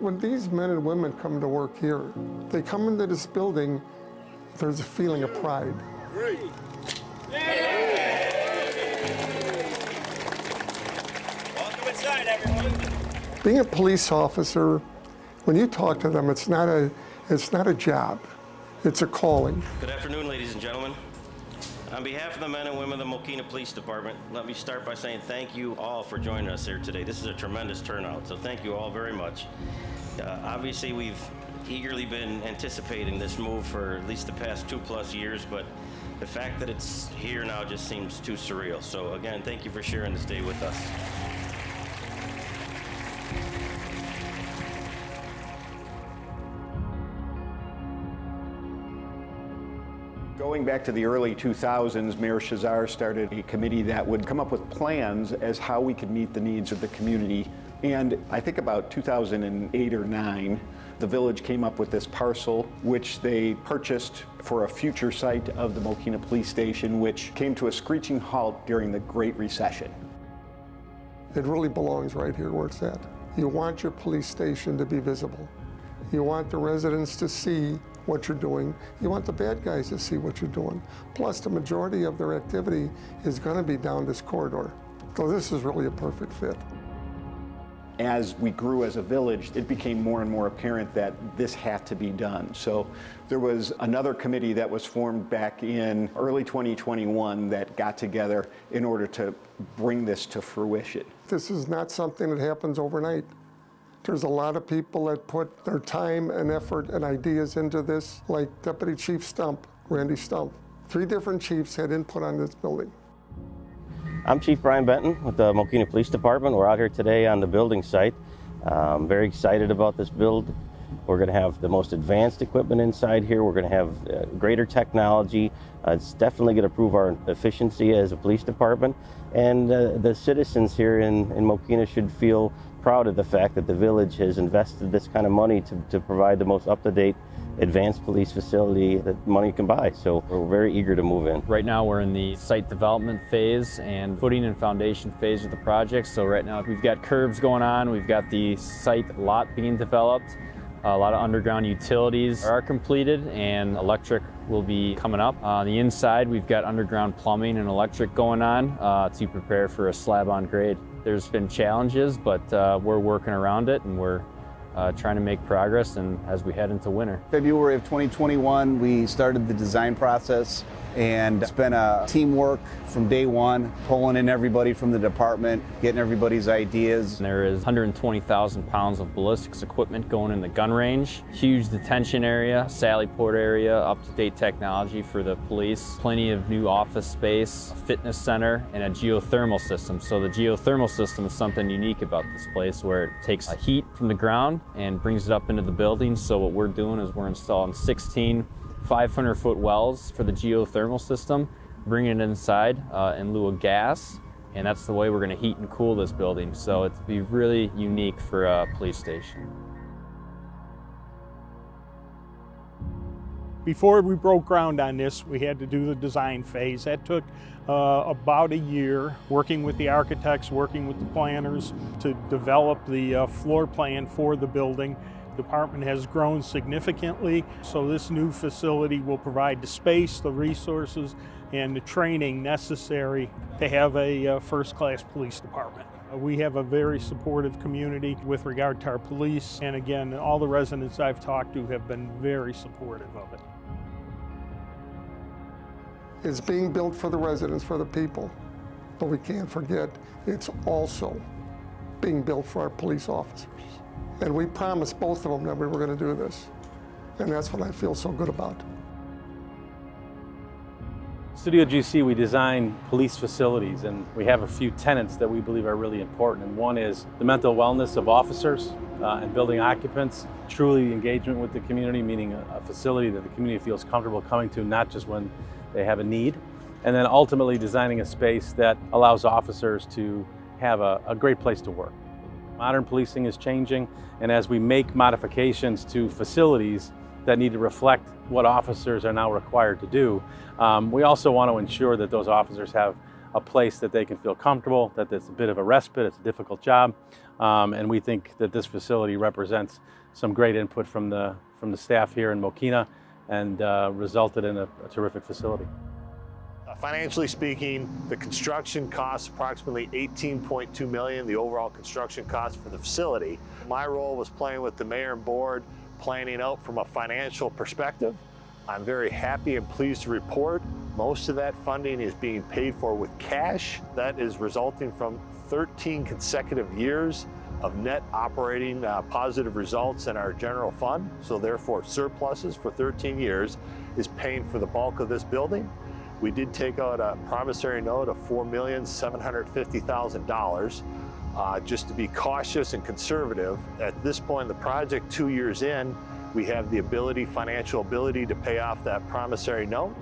When these men and women come to work here, they come into this building, there's a feeling of pride. Great. Welcome inside, everyone. Being a police officer, when you talk to them, it's not a job, it's a calling. Good afternoon, ladies and gentlemen. On behalf of the men and women of the Mokena Police Department, let me start by saying thank you all for joining us here today. This is a tremendous turnout, so thank you all very much. Obviously, we've eagerly been anticipating this move for at least the past 2+ years, but the fact that it's here now just seems too surreal. So again, thank you for sharing this day with us. Going back to the early 2000s, Mayor Shazar started a committee that would come up with plans as how we could meet the needs of the community. And I think about 2008 or 9, the village came up with this parcel, which they purchased for a future site of the Mokena Police Station, which came to a screeching halt during the Great Recession. It really belongs right here where it's at. You want your police station to be visible. You want the residents to see what you're doing. You want the bad guys to see what you're doing. Plus, the majority of their activity is going to be down this corridor. So this is really a perfect fit. As we grew as a village, it became more and more apparent that this had to be done. So there was another committee that was formed back in early 2021 that got together in order to bring this to fruition. This is not something that happens overnight. There's a lot of people that put their time and effort and ideas into this, like Deputy Chief Stump, Randy Stump. 3 different chiefs had input on this building. I'm Chief Brian Benton with the Mokena Police Department. We're out here today on the building site. Very excited about this build. We're going to have the most advanced equipment inside here. We're going to have greater technology. It's definitely going to improve our efficiency as a police department. And the citizens here in Mokena should feel proud of the fact that the village has invested this kind of money to provide the most up-to-date advanced police facility that money can buy. So we're very eager to move in. Right now we're in the site development phase and footing and foundation phase of the project. So right now we've got curbs going on, we've got the site lot being developed, a lot of underground utilities are completed and electric will be coming up. On the inside we've got underground plumbing and electric going on to prepare for a slab on grade. There's been challenges, but we're working around it and we're trying to make progress and as we head into winter. February of 2021, we started the design process, and it's been a teamwork from day one, pulling in everybody from the department, getting everybody's ideas. There is 120,000 pounds of ballistics equipment going in the gun range, huge detention area, sally port area, up-to-date technology for the police, plenty of new office space, a fitness center, and a geothermal system. So the geothermal system is something unique about this place, where it takes heat from the ground and brings it up into the building. So what we're doing is we're installing 16 500-foot wells for the geothermal system, bringing it inside in lieu of gas, and that's the way we're going to heat and cool this building. So it'd be really unique for a police station. Before we broke ground on this, we had to do the design phase. That took about a year, working with the architects, working with the planners to develop the floor plan for the building. The department has grown significantly, so this new facility will provide the space, the resources, and the training necessary to have a first-class police department. We have a very supportive community with regard to our police, and again, all the residents I've talked to have been very supportive of it. It's being built for the residents, for the people, but we can't forget it's also being built for our police officers. And we promised both of them that we were going to do this, and that's what I feel so good about. Studio GC, we design police facilities, and we have a few tenets that we believe are really important. And one is the mental wellness of officers and building occupants, truly engagement with the community, meaning a facility that the community feels comfortable coming to, not just when they have a need. And then ultimately designing a space that allows officers to have a great place to work. Modern policing is changing, and as we make modifications to facilities that need to reflect what officers are now required to do, we also want to ensure that those officers have a place that they can feel comfortable, that it's a bit of a respite, it's a difficult job, and we think that this facility represents some great input from the staff here in Mokena and resulted in a terrific facility. Financially speaking, the construction costs approximately $18.2 million, the overall construction cost for the facility. My role was playing with the mayor and board, planning out from a financial perspective. I'm very happy and pleased to report most of that funding is being paid for with cash. That is resulting from 13 consecutive years of net operating positive results in our general fund. So therefore surpluses for 13 years is paying for the bulk of this building. We did take out a promissory note of $4,750,000 just to be cautious and conservative. At this point in the project, 2 years in, we have the financial ability to pay off that promissory note.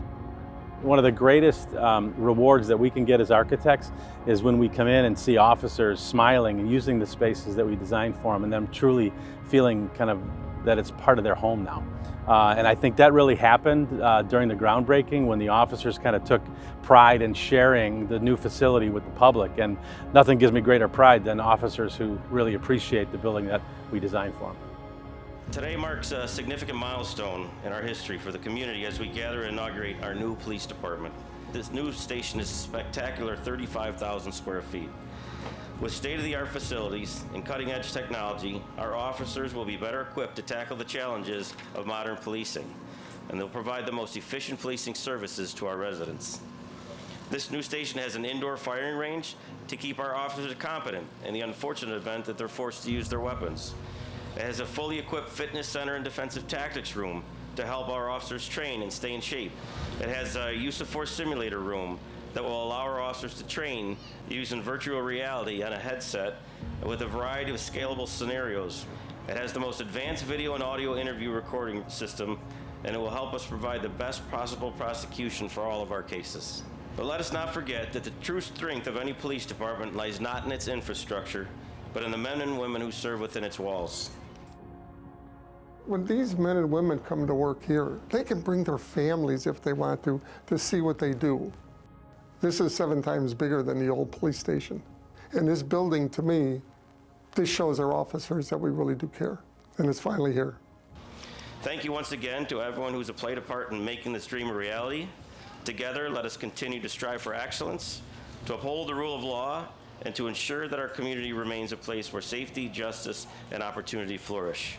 One of the greatest rewards that we can get as architects is when we come in and see officers smiling and using the spaces that we designed for them and them truly feeling kind of that it's part of their home now. And I think that really happened during the groundbreaking when the officers kind of took pride in sharing the new facility with the public. And nothing gives me greater pride than officers who really appreciate the building that we designed for them. Today marks a significant milestone in our history for the community as we gather and inaugurate our new police department. This new station is a spectacular 35,000 square feet. With state-of-the-art facilities and cutting-edge technology, our officers will be better equipped to tackle the challenges of modern policing, and they'll provide the most efficient policing services to our residents. This new station has an indoor firing range to keep our officers competent in the unfortunate event that they're forced to use their weapons. It has a fully equipped fitness center and defensive tactics room to help our officers train and stay in shape. It has a use of force simulator room that will allow our officers to train using virtual reality on a headset with a variety of scalable scenarios. It has the most advanced video and audio interview recording system, and it will help us provide the best possible prosecution for all of our cases. But let us not forget that the true strength of any police department lies not in its infrastructure, but in the men and women who serve within its walls. When these men and women come to work here, they can bring their families if they want to see what they do. This is 7 times bigger than the old police station. And this building, to me, this shows our officers that we really do care. And it's finally here. Thank you once again to everyone who's played a part in making this dream a reality. Together, let us continue to strive for excellence, to uphold the rule of law, and to ensure that our community remains a place where safety, justice, and opportunity flourish.